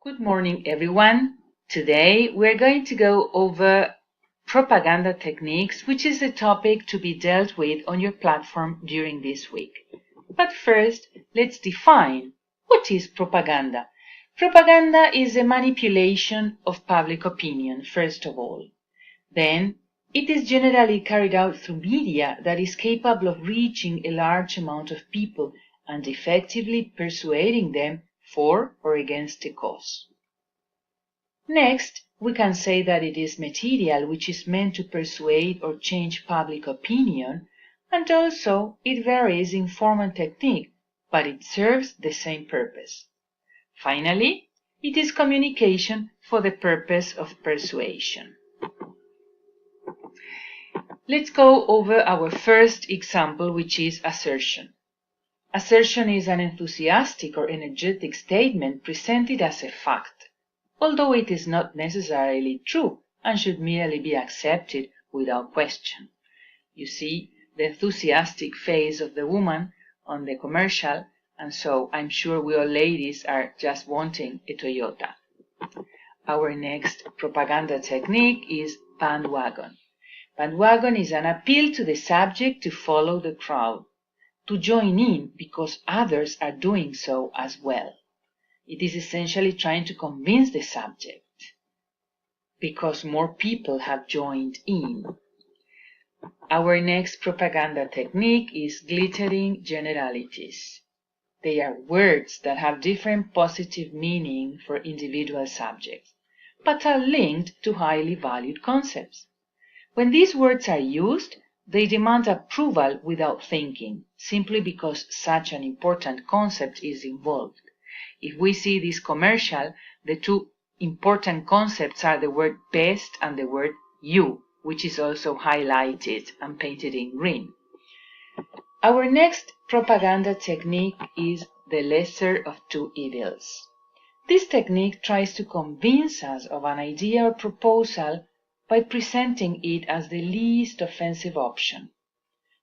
Good morning, everyone. Today we're going to go over propaganda techniques, which is a topic to be dealt with on your platform during this week. But first, let's define what is propaganda. Propaganda is a manipulation of public opinion, first of all. Then, it is generally carried out through media that is capable of reaching a large amount of people and effectively persuading them for or against a cause. Next, we can say that it is material which is meant to persuade or change public opinion, and also it varies in form and technique, but it serves the same purpose. Finally, it is communication for the purpose of persuasion. Let's go over our first example, which is assertion. Assertion is an enthusiastic or energetic statement presented as a fact, although it is not necessarily true and should merely be accepted without question. You see the enthusiastic face of the woman on the commercial, and so I'm sure we all ladies are just wanting a Toyota. Our next propaganda technique is bandwagon. Bandwagon is an appeal to the subject to follow the crowd, to join in because others are doing so as well. It is essentially trying to convince the subject because more people have joined in. Our next propaganda technique is glittering generalities. They are words that have different positive meaning for individual subjects, but are linked to highly valued concepts. When these words are used, they demand approval without thinking, simply because such an important concept is involved. If we see this commercial, the two important concepts are the word best and the word you, which is also highlighted and painted in green. Our next propaganda technique is the lesser of two evils. This technique tries to convince us of an idea or proposal by presenting it as the least offensive option.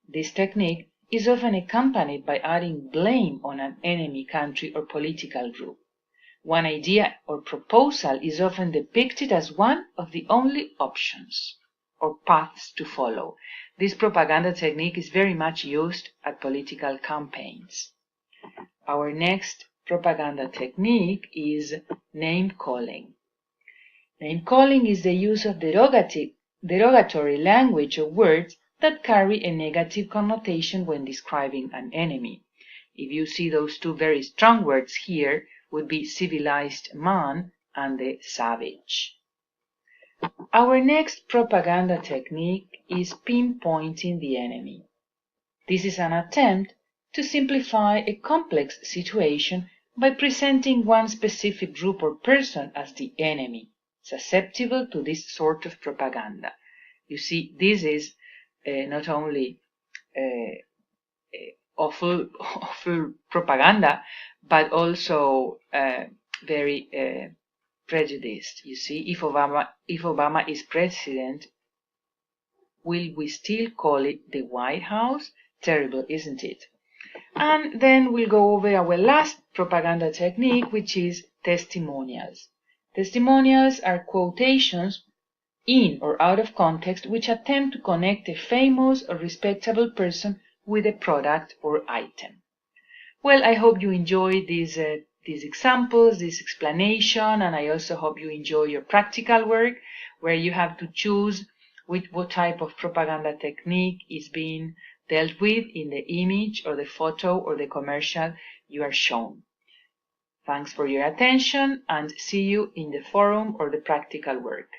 This technique is often accompanied by adding blame on an enemy country or political group. One idea or proposal is often depicted as one of the only options or paths to follow. This propaganda technique is very much used at political campaigns. Our next propaganda technique is name-calling. Name-calling is the use of derogatory language or words that carry a negative connotation when describing an enemy. If you see those two very strong words here, would be civilized man and the savage. Our next propaganda technique is pinpointing the enemy. This is an attempt to simplify a complex situation by presenting one specific group or person as the enemy, susceptible to this sort of propaganda. You see, this is not only awful propaganda, but also very prejudiced. You see, if Obama is president, will we still call it the White House? Terrible, isn't it? And then we'll go over our last propaganda technique, which is testimonials. Testimonials are quotations in or out of context which attempt to connect a famous or respectable person with a product or item. Well, I hope you enjoyed these examples, this explanation, and I also hope you enjoy your practical work where you have to choose what type of propaganda technique is being dealt with in the image or the photo or the commercial you are shown. Thanks for your attention and see you in the forum or the practical work.